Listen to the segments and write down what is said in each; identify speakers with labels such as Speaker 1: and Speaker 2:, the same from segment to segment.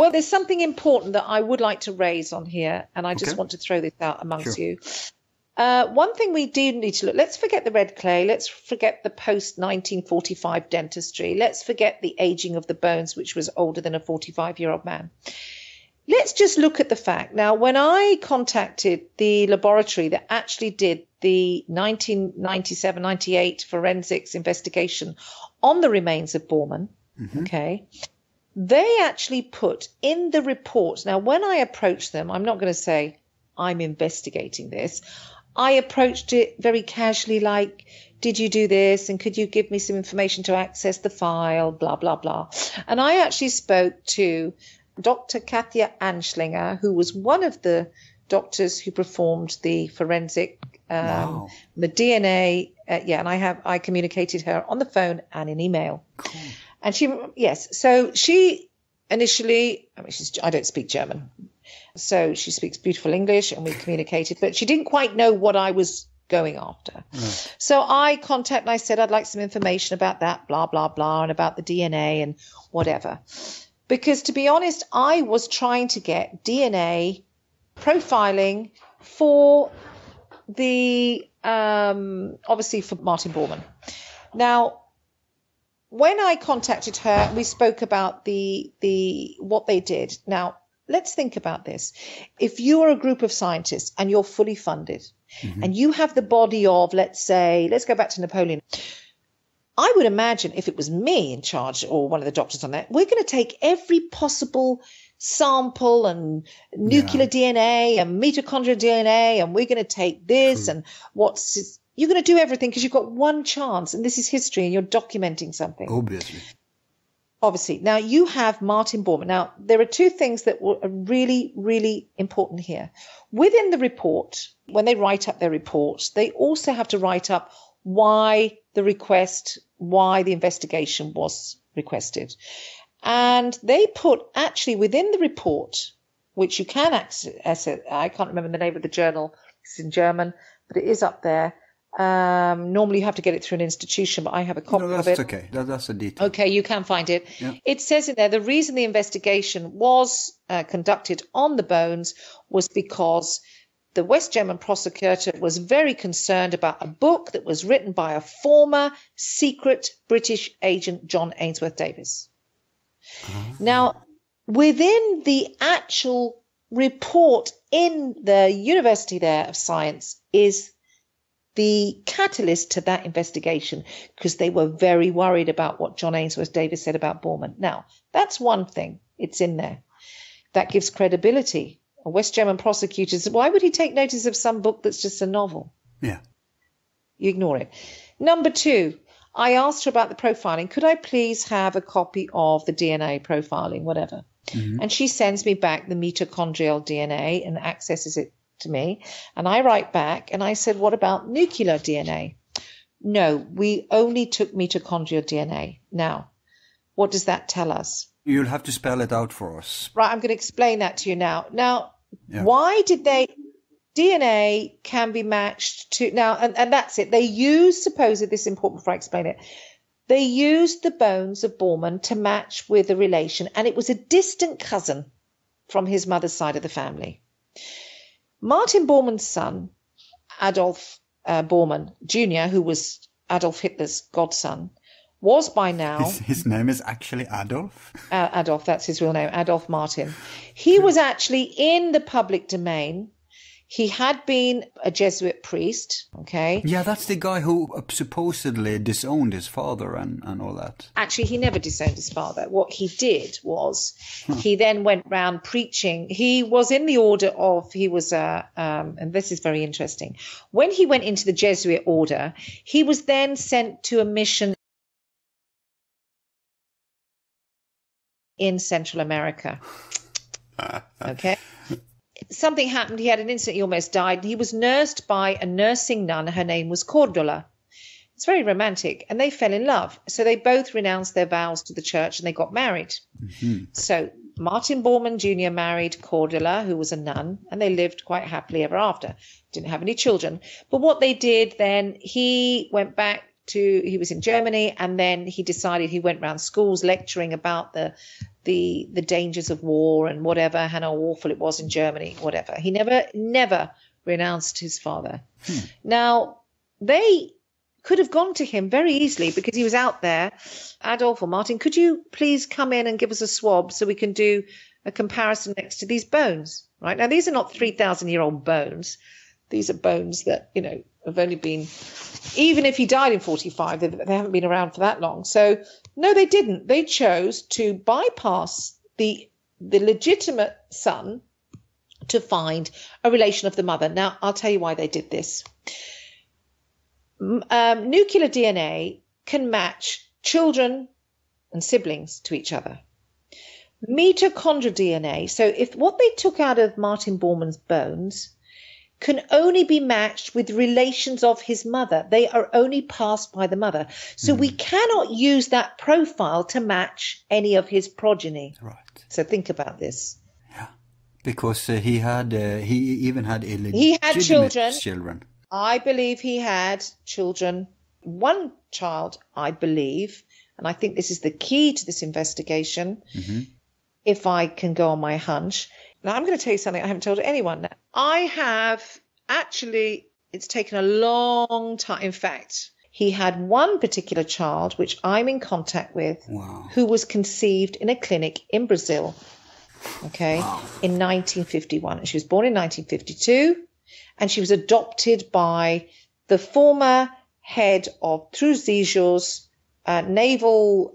Speaker 1: Well, there's something important that I would like to raise on here, and I just want to throw this out amongst you. One thing we do need to look, let's forget the red clay, let's forget the post-1945 dentistry, let's forget the aging of the bones, which was older than a 45-year-old man. Let's just look at the fact. Now, when I contacted the laboratory that actually did the 1997-98 forensics investigation on the remains of Bormann, they actually put in the report. Now, when I approached them, I'm not going to say I'm investigating this. I approached it very casually, like, did you do this? And could you give me some information to access the file, blah, blah, blah. And I actually spoke to Dr. Katja Anschlinger, who was one of the doctors who performed the forensic, the DNA. And I communicated her on the phone and in email. Cool. And so she initially, I don't speak German. So she speaks beautiful English and we communicated, but she didn't quite know what I was going after. Mm. So I contacted and I said, I'd like some information about that, blah, blah, blah, and about the DNA and whatever. Because to be honest, I was trying to get DNA profiling for the, obviously for Martin Bormann. Now, when I contacted her, we spoke about what they did. Now, let's think about this. If you are a group of scientists and you're fully funded and you have the body of, let's go back to Napoleon. I would imagine if it was me in charge or one of the doctors on that, we're going to take every possible sample and nuclear DNA and mitochondrial DNA, and we're going to take this and you're going to do everything because you've got one chance, and this is history and you're documenting something. Obviously. Now, you have Martin Bormann. Now, there are two things that are really, really important here. Within the report, when they write up their report, they also have to write up why the investigation was requested. And they put actually within the report, which you can access, I can't remember the name of the journal, it's in German, but it is up there. Normally you have to get it through an institution, but I have a copy of it.
Speaker 2: That's okay. That's a detail.
Speaker 1: Okay, you can find it. Yeah. It says in there, the reason the investigation was conducted on the bones was because the West German prosecutor was very concerned about a book that was written by a former secret British agent, John Ainsworth Davis. Now, within the actual report in the University there of Science is the catalyst to that investigation, because they were very worried about what John Ainsworth Davis said about Bormann. Now, that's one thing. It's in there. That gives credibility. A West German prosecutor, why would he take notice of some book that's just a novel?
Speaker 2: Yeah.
Speaker 1: You ignore it. Number two, I asked her about the profiling. Could I please have a copy of the DNA profiling, whatever? And she sends me back the mitochondrial DNA and accesses it to me. And I write back and I said, what about nuclear DNA? No, we only took mitochondrial DNA. Now, what does that tell us?
Speaker 2: You'll have to spell it out for us.
Speaker 1: Right, I'm going to explain that to you now. Now, why did DNA can be matched to, now, and that's it. They used, supposedly, this is important before I explain it, they used the bones of Bormann to match with a relation, and it was a distant cousin from his mother's side of the family. Martin Bormann's son, Adolf Bormann Jr., who was Adolf Hitler's godson, was by now...
Speaker 2: His name is actually Adolf?
Speaker 1: Adolf, that's his real name, Adolf Martin. He was actually in the public domain. He had been a Jesuit priest, okay?
Speaker 2: Yeah, that's the guy who supposedly disowned his father and all that.
Speaker 1: Actually, he never disowned his father. What he did was he then went round preaching. He was in the order of, and this is very interesting. When he went into the Jesuit order, he was then sent to a mission in Central America. Okay. Something happened. He had an incident. He almost died. He was nursed by a nursing nun. Her name was Cordula. It's very romantic. And they fell in love. So they both renounced their vows to the church and they got married. So Martin Bormann Jr. married Cordula, who was a nun, and they lived quite happily ever after. Didn't have any children. But what they did then, he went back he was in Germany, and then he decided he went around schools lecturing about the the dangers of war and whatever, and how awful it was in Germany, whatever. He never renounced his father. Now, they could have gone to him very easily because he was out there. Adolf or Martin, could you please come in and give us a swab so we can do a comparison next to these bones? Right now, these are not 3,000-year-old bones. These are bones that, have only been, even if he died in 45, they haven't been around for that long. So, no, they didn't. They chose to bypass the legitimate son to find a relation of the mother. Now, I'll tell you why they did this. Nuclear DNA can match children and siblings to each other. Mitochondrial DNA, so if what they took out of Martin Bormann's bones can only be matched with relations of his mother. They are only passed by the mother. So we cannot use that profile to match any of his progeny.
Speaker 2: Right.
Speaker 1: So think about this.
Speaker 2: Yeah. Because he even had
Speaker 1: illegitimate
Speaker 2: children.
Speaker 1: I believe he had children. One child, I believe, and I think this is the key to this investigation, if I can go on my hunch. Now, I'm going to tell you something I haven't told anyone. I have actually, it's taken a long time. In fact, he had one particular child, which I'm in contact with, who was conceived in a clinic in Brazil, in 1951. And she was born in 1952, and she was adopted by the former head of Trujillo's naval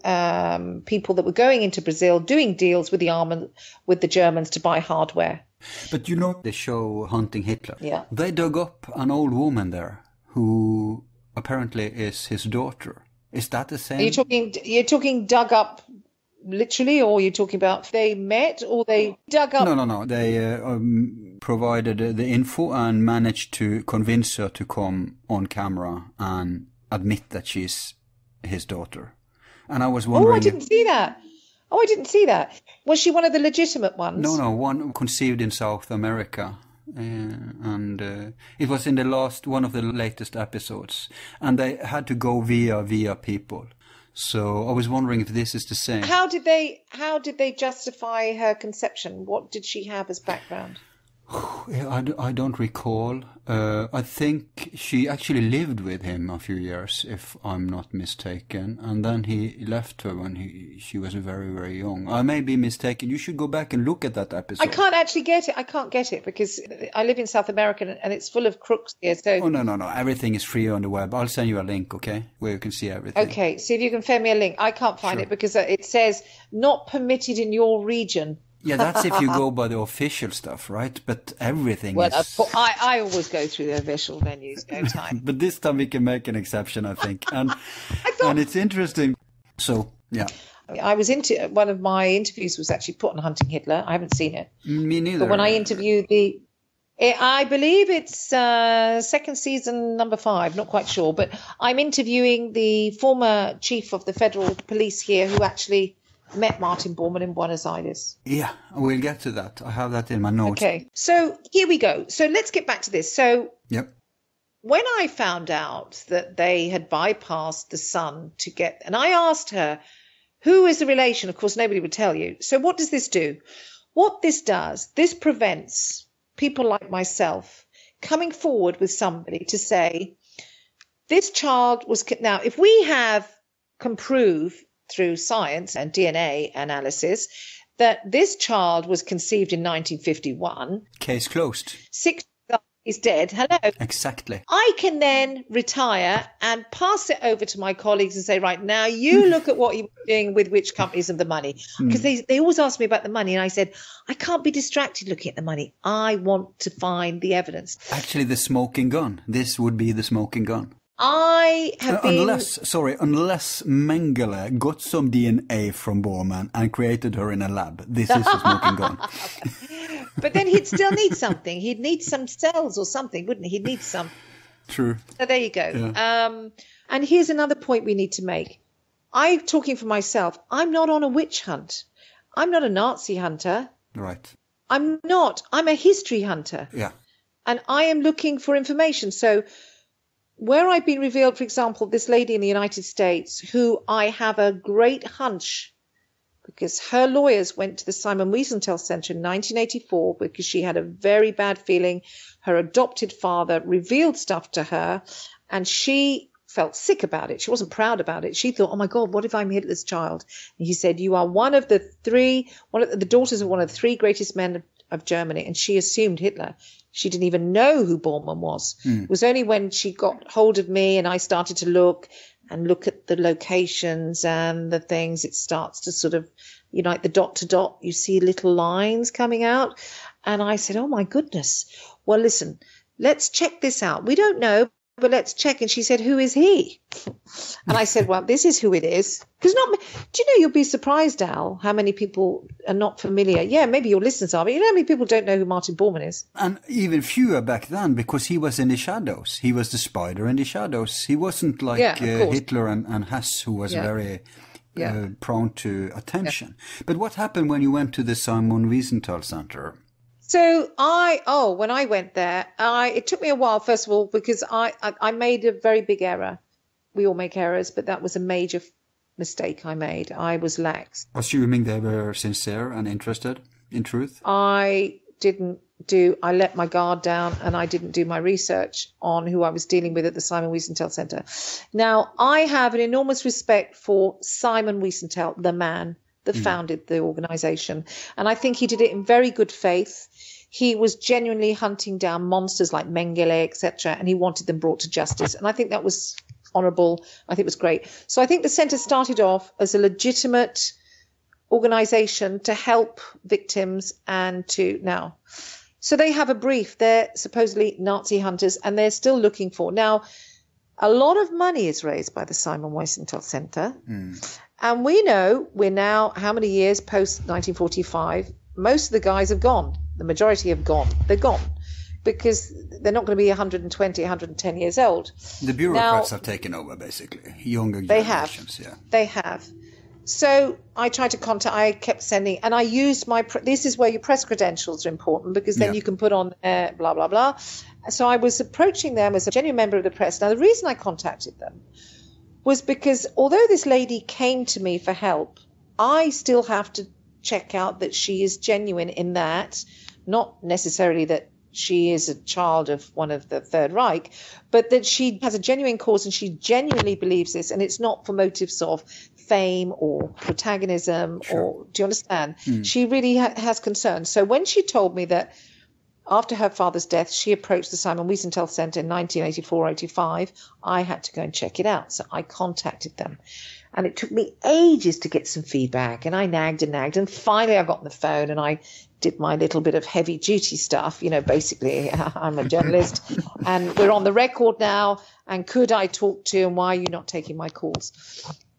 Speaker 1: people that were going into Brazil, doing deals with the Germans to buy hardware.
Speaker 2: But the show Hunting Hitler?
Speaker 1: Yeah.
Speaker 2: They dug up an old woman there who apparently is his daughter. Is that the same?
Speaker 1: You're talking dug up literally, or you're talking about they met or they dug up?
Speaker 2: No. They provided the info and managed to convince her to come on camera and admit that she's his daughter. And I was wondering...
Speaker 1: I didn't see that. Was she one of the legitimate ones?
Speaker 2: No, one conceived in South America. And it was in one of the latest episodes. And they had to go via people. So I was wondering if this is the same.
Speaker 1: How did they justify her conception? What did she have as background?
Speaker 2: I don't recall. I think she actually lived with him a few years, if I'm not mistaken. And then he left her when she was very, very young. I may be mistaken. You should go back and look at that episode.
Speaker 1: I can't actually get it. I can't get it because I live in South America and it's full of crooks here. So.
Speaker 2: Oh, no. Everything is free on the web. I'll send you a link, okay? Where you can see everything.
Speaker 1: Okay, see if you can send me a link. I can't find it because it says not permitted in your region.
Speaker 2: Yeah, that's if you go by the official stuff, right? But everything is...
Speaker 1: I always go through the official venues, no time.
Speaker 2: But this time we can make an exception, I think. And and it's interesting. So, yeah.
Speaker 1: I was one of my interviews was actually put on Hunting Hitler. I haven't seen it.
Speaker 2: Me neither.
Speaker 1: But when I interviewed I believe it's second season, number 5, not quite sure. But I'm interviewing the former chief of the federal police here who actually... met Martin Bormann in Buenos Aires.
Speaker 2: Yeah, we'll get to that. I have that in my notes.
Speaker 1: Okay, so here we go. So let's get back to this. So when I found out that they had bypassed the son to get, and I asked her, who is the relation? Of course, nobody would tell you. So what does this do? What this does, this prevents people like myself coming forward with somebody to say, this child was, now if we can prove through science and DNA analysis that this child was conceived in 1951.
Speaker 2: Case closed.
Speaker 1: 6 is dead. Hello.
Speaker 2: Exactly.
Speaker 1: I can then retire and pass it over to my colleagues and say, right, now you look at what you're doing with which companies and the money. Because they always ask me about the money. And I said, I can't be distracted looking at the money. I want to find the evidence.
Speaker 2: Actually, the smoking gun. This would be the smoking gun.
Speaker 1: I have been...
Speaker 2: Unless Mengele got some DNA from Bormann and created her in a lab. This is a smoking gun.
Speaker 1: But then he'd still need something. He'd need some cells or something, wouldn't he? He'd need some.
Speaker 2: True.
Speaker 1: So there you go.
Speaker 2: Yeah.
Speaker 1: And here's another point we need to make. I'm talking for myself. I'm not on a witch hunt. I'm not a Nazi hunter.
Speaker 2: Right.
Speaker 1: I'm not. I'm a history hunter.
Speaker 2: Yeah.
Speaker 1: And I am looking for information. So... where I've been revealed, for example, this lady in the United States who I have a great hunch because her lawyers went to the Simon Wiesenthal Center in 1984 because she had a very bad feeling. Her adopted father revealed stuff to her, and she felt sick about it. She wasn't proud about it. She thought, oh my God, what if I'm Hitler's child? And he said, you are one of the daughters of one of the three greatest men of Germany. And she assumed Hitler. She didn't even know who Bormann was. It was only when she got hold of me and I started to look at the locations and the things, it starts to sort of, like the dot to dot, you see little lines coming out. And I said, oh my goodness. Well, listen, let's check this out. We don't know, but let's check. And she said, who is he? And I said, well, this is who it is. Because do you know, you'll be surprised, Al, how many people are not familiar. Yeah, maybe your listeners are, but you know how many people don't know who Martin Bormann is?
Speaker 2: And even fewer back then, because he was in the shadows. He was the spider in the shadows. He wasn't like Hitler and Hess, who was very prone to attention. But what happened when you went to the Simon Wiesenthal Center?
Speaker 1: So when I went there, it took me a while, first of all, because I made a very big error. We all make errors, but that was a major mistake I made. I was lax.
Speaker 2: Assuming they were sincere and interested in truth?
Speaker 1: I let my guard down and I didn't do my research on who I was dealing with at the Simon Wiesenthal Center. Now, I have an enormous respect for Simon Wiesenthal, the man that founded the organization. And I think he did it in very good faith. He was genuinely hunting down monsters like Mengele, etc., and he wanted them brought to justice. And I think that was honorable. I think it was great. So I think the center started off as a legitimate organization to help victims and to now. So they have a brief. They're supposedly Nazi hunters, and they're still looking for. Now, a lot of money is raised by the Simon Wiesenthal Center. And we know we're now, how many years post 1945, most of the guys have gone. The majority have gone. They're gone because they're not going to be 120, 110 years old.
Speaker 2: The bureaucrats have taken over, basically. Younger generations,
Speaker 1: They have. So I tried to contact, I kept sending, and I used this is where your press credentials are important because then you can put on blah, blah, blah. So I was approaching them as a genuine member of the press. Now, the reason I contacted them was because although this lady came to me for help, I still have to check out that she is genuine in that, not necessarily that she is a child of one of the Third Reich, but that she has a genuine cause and she genuinely believes this, and it's not for motives of fame or protagonism or, do you understand? She really has concerns. So when she told me that after her father's death, she approached the Simon Wiesenthal Center in 1984-85, I had to go and check it out. So I contacted them. And it took me ages to get some feedback. And I nagged and nagged. And finally I got on the phone and I did my little bit of heavy duty stuff. You know, basically, I'm a journalist and we're on the record now. And could I talk to, and why are you not taking my calls?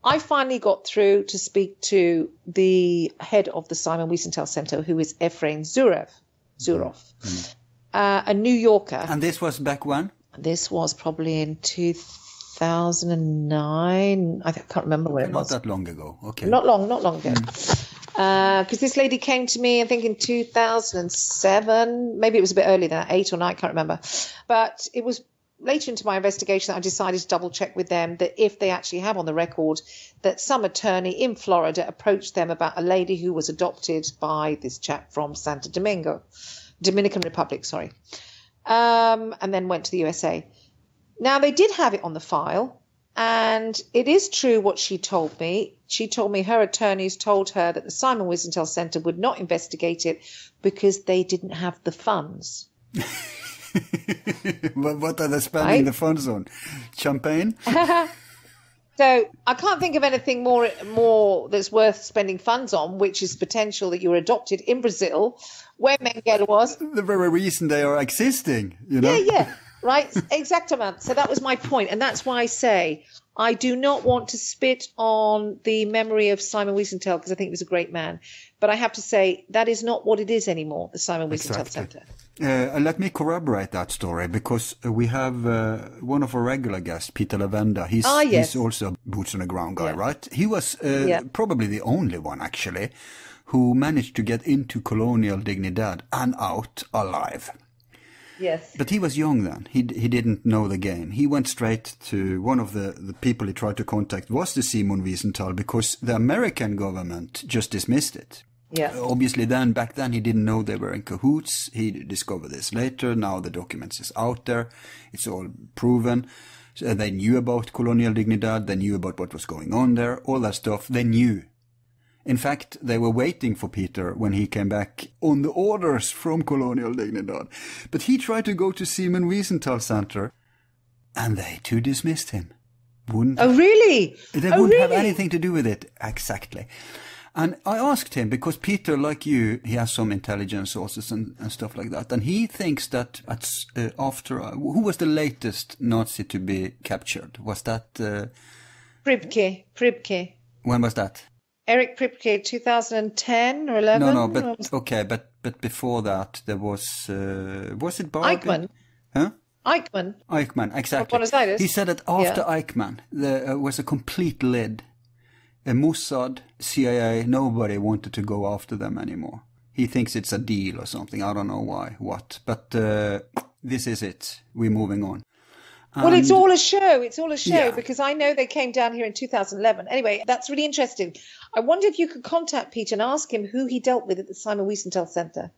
Speaker 1: I finally got through to speak to the head of the Simon Wiesenthal Center, who is Ephraim Zuroff, a New Yorker.
Speaker 2: And this was back when?
Speaker 1: This was probably in 2009. I can't remember when it was.
Speaker 2: Not that long ago. Okay.
Speaker 1: Not long ago. Because this lady came to me, I think in 2007. Maybe it was a bit earlier than that, 8 or 9, I can't remember. But it was later into my investigation that I decided to double check with them that if they actually have on the record that some attorney in Florida approached them about a lady who was adopted by this chap from Dominican Republic, and then went to the USA. Now, they did have it on the file, and it is true what she told me. She told me her attorneys told her that the Simon Wiesenthal Center would not investigate it because they didn't have the funds.
Speaker 2: What are they spending the funds on? Champagne?
Speaker 1: So I can't think of anything more that's worth spending funds on, which is potential that you were adopted in Brazil, where Mengele was.
Speaker 2: The very reason they are existing, you know?
Speaker 1: Yeah, right, exactamente. So that was my point, and that's why I say I do not want to spit on the memory of Simon Wiesenthal because I think he was a great man. But I have to say that is not what it is anymore, the Simon Wiesenthal Center.
Speaker 2: Let me corroborate that story because we have one of our regular guests, Peter Lavenda. He's also a boots on the ground guy, right? He was probably the only one, actually, who managed to get into Colonial Dignidad and out alive.
Speaker 1: Yes.
Speaker 2: But he was young then. He didn't know the game. He went straight to one of the people he tried to contact was the Simon Wiesenthal, because the American government just dismissed it.
Speaker 1: Yeah.
Speaker 2: Obviously back then he didn't know they were in cahoots. He discovered this later. Now the documents is out there. It's all proven. So they knew about Colonial Dignidad. They knew about what was going on there. All that stuff they knew. In fact, they were waiting for Peter when he came back on the orders from Colonial Dignidad. But he tried to go to Simon Wiesenthal Center, and they too dismissed him.
Speaker 1: Oh, really?
Speaker 2: They wouldn't have anything to do with it. Exactly. And I asked him, because Peter, like you, he has some intelligence sources and stuff like that. And he thinks that after... who was the latest Nazi to be captured? Was that...
Speaker 1: Pribke.
Speaker 2: When was that?
Speaker 1: Eric Pribke, 2010 or 11?
Speaker 2: No, but before that there was it Barbie?
Speaker 1: Eichmann.
Speaker 2: Huh?
Speaker 1: Eichmann,
Speaker 2: exactly.
Speaker 1: Buenos Aires.
Speaker 2: He said that after Eichmann there was a complete lid. Mossad, CIA, nobody wanted to go after them anymore. He thinks it's a deal or something. I don't know what. But this is it. We're moving on.
Speaker 1: Well, it's all a show. Because I know they came down here in 2011. Anyway, that's really interesting. I wonder if you could contact Peter and ask him who he dealt with at the Simon Wiesenthal Center.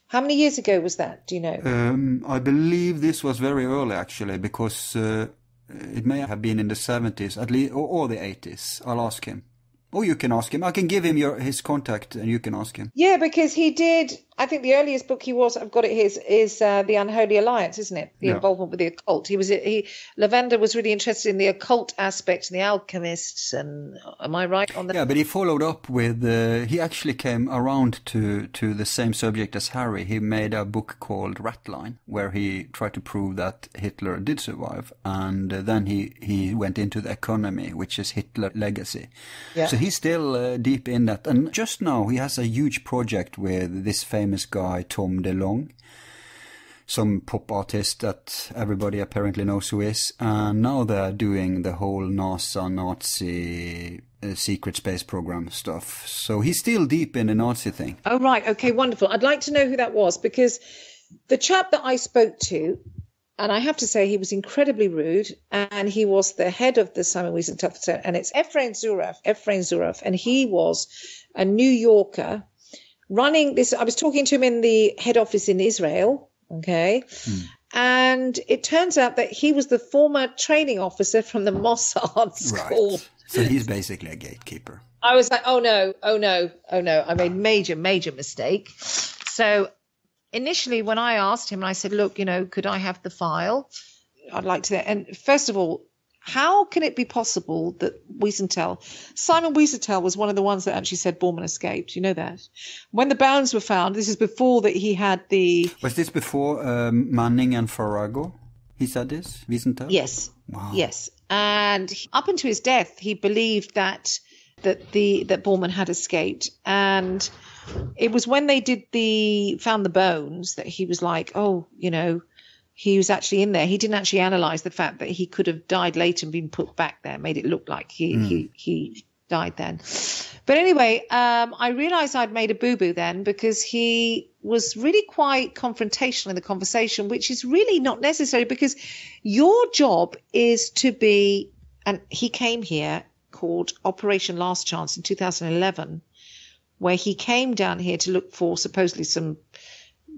Speaker 1: How many years ago was that? Do you know?
Speaker 2: I believe this was very early, actually, because it may have been in the 70s, at least, or the 80s. I'll ask him. Or you can ask him. I can give him his contact and you can ask him.
Speaker 1: Yeah, because he did, I think the earliest book I've got it here, is The Unholy Alliance, isn't it? The involvement with the occult. Lavender was really interested in the occult aspect and the alchemists, and am I right on that?
Speaker 2: Yeah, but he followed up with, he actually came around to the same subject as Harry. He made a book called Ratline, where he tried to prove that Hitler did survive, and then he went into the economy, which is Hitler's legacy. Yeah. So he's still deep in that. And just now he has a huge project with this famous guy, Tom DeLonge, some pop artist that everybody apparently knows who is. And now they're doing the whole NASA Nazi secret space program stuff. So he's still deep in the Nazi thing.
Speaker 1: Oh, right. Okay, wonderful. I'd like to know who that was, because the chap that I spoke to, and I have to say he was incredibly rude, and he was the head of the Simon Wiesenthal Center, and it's Efrain Zuroff, and he was a New Yorker running this. I was talking to him in the head office in Israel, okay, and it turns out that he was the former training officer from the Mossad school.
Speaker 2: Right. So he's basically a gatekeeper.
Speaker 1: I was like, oh no, I made major mistake. So initially, when I asked him, I said, look, could I have the file? I'd like to. And first of all, how can it be possible that Simon Wiesenthal was one of the ones that actually said Bormann escaped? You know that? When the bounds were found, this is before that he had the...
Speaker 2: Was this before Manning and Farrago? He said this, Wiesenthal?
Speaker 1: Yes.
Speaker 2: Wow.
Speaker 1: Yes. And up until his death, he believed that Bormann had escaped. And it was when they found the bones that he was like, oh, he was actually in there. He didn't actually analyze the fact that he could have died later and been put back there, made it look like he died then. But anyway, I realized I'd made a boo-boo then, because he was really quite confrontational in the conversation, which is really not necessary, because your job is to be, and he came here called Operation Last Chance in 2011, where he came down here to look for supposedly some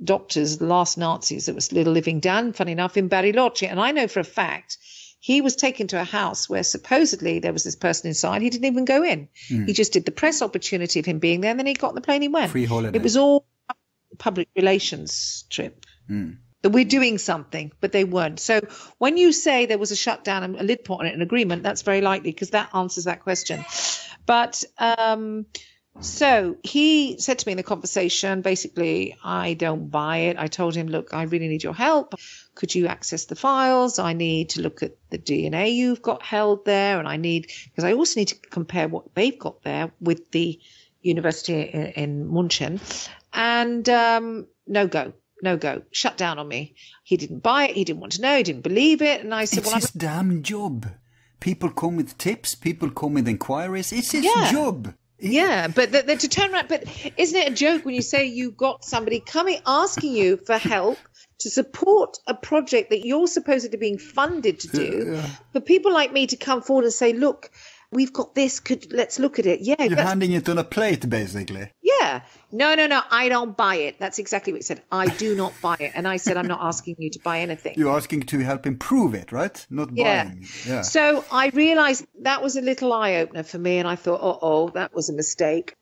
Speaker 1: doctors, the last Nazis that was still living down, funny enough, in Bariloche. And I know for a fact he was taken to a house where supposedly there was this person inside. He didn't even go in. He just did the press opportunity of him being there, and then he got on the plane and went.
Speaker 2: Free holiday.
Speaker 1: It was all a public relations trip. That we're doing something, but they weren't. So when you say there was a shutdown and a lid put on it, an agreement, that's very likely, because that answers that question. But so he said to me in the conversation, basically, I don't buy it. I told him, look, I really need your help. Could you access the files? I need to look at the DNA you've got held there. And because I also need to compare what they've got there with the university in München. And no go, shut down on me. He didn't buy it. He didn't want to know. He didn't believe it. And I said,
Speaker 2: it's his damn job. People come with tips. People come with inquiries. It's his job.
Speaker 1: Yeah, but to turn around, but isn't it a joke when you say you got somebody coming asking you for help to support a project that you're supposedly being funded to do, for people like me to come forward and say, look, we've got this, let's look at it. Yeah.
Speaker 2: You're handing it on a plate, basically.
Speaker 1: Yeah. No, I don't buy it. That's exactly what he said. I do not buy it. And I said, I'm not asking you to buy anything.
Speaker 2: You're asking to help improve it, right? Not buying. Yeah.
Speaker 1: So I realized that was a little eye-opener for me. And I thought, that was a mistake.